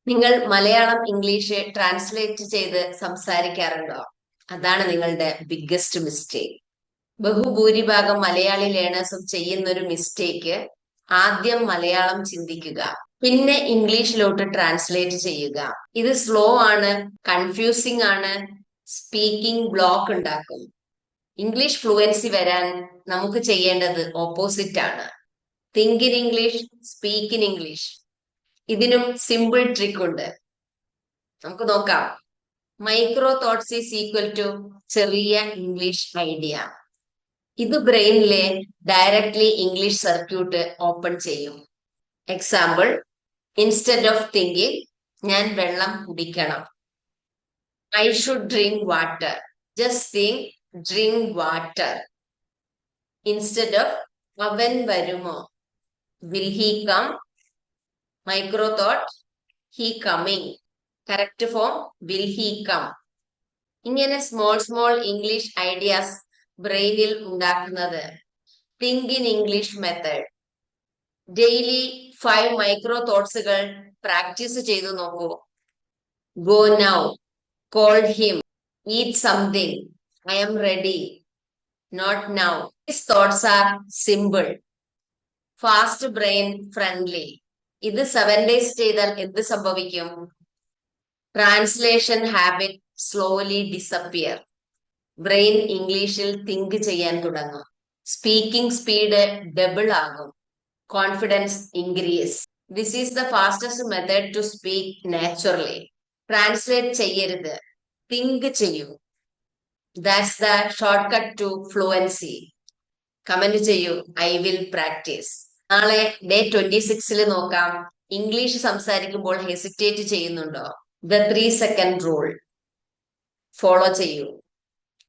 നിങ്ങൾ Malayalam English translate ചെയ്ത് സംസാരിക്കാറുണ്ടോ? അതാണ് നിങ്ങളുടെ ബിഗ്ഗസ്റ്റ് മിസ്റ്റേക്ക്. ബഹുഭൂരിഭാഗം മലയാളി ലേണേഴ്സും ചെയ്യുന്ന ഒരു മിസ്റ്റേക്ക്, ആദ്യം മലയാളം ചിന്തിക്കുക, പിന്നെ ഇംഗ്ലീഷിലോട്ട് ട്രാൻസ്ലേറ്റ് ചെയ്യുക. ഇത് സ്ലോ ആണ്, കൺഫ്യൂസിംഗ് ആണ്, സ്പീക്കിംഗ് ബ്ലോക്ക് ഉണ്ടാക്കും. ഇംഗ്ലീഷ് ഫ്ലുവൻസി വരാൻ നമുക്ക് ചെയ്യേണ്ടത് ഓപ്പോസിറ്റ് ആണ്. Think in English, speak in English. ഇതിനും സിമ്പിൾ ട്രിക്ക് ഉണ്ട്, നമുക്ക് നോക്കാം. Micro thoughts is equal to ചെറിയ ഇംഗ്ലീഷ് ഐഡിയ. ഇത് ബ്രെയിനിലെ ഡയറക്ട്ലി ഇംഗ്ലീഷ് സർക്യൂട്ട് ഓപ്പൺ ചെയ്യും. എക്സാമ്പിൾ, ഇൻസ്റ്റെഡ് ഓഫ് തിങ്കിങ് ഞാൻ വെള്ളം കുടിക്കണം, I should drink water, just think drink water. Instead of അവൻ വരുമോ, will he come, micro thought he coming, correct form will he come. ഇങ്ങനെ small English ideas ബ്രെയിനിൽ ഉണ്ടാക്കുന്നത് think in English method. Daily 5 micro തോട്ട്സുകൾ practice ചെയ്തു നോക്കൂ. Go now, call him, eat something, I'm ready, not now. These thoughts are simple, fast brain friendly. ഇത് 7 days ചെയ്താൽ എന്ത് സംഭവിക്കും? Translation habit slowly disappear. Brain ഇംഗ്ലീഷിൽ think ചെയ്യാൻ തുടങ്ങും. സ്പീക്കിംഗ് സ്പീഡ് ഡബിൾ ആകും. Confidence increase. This is the fastest method to speak naturally. Translate ചെയ്യരുത്, think ചെയ്യൂ. That's the shortcut to fluency. Comment ചെയ്യൂ, ഐ വിൽ പ്രാക്ടീസ്. നാളെ day 26 നോക്കാം. English സംസാരിക്കുമ്പോൾ ഹെസിറ്റേറ്റ് ചെയ്യുന്നുണ്ടോ? ദ 3 second റൂൾ ഫോളോ ചെയ്യൂ.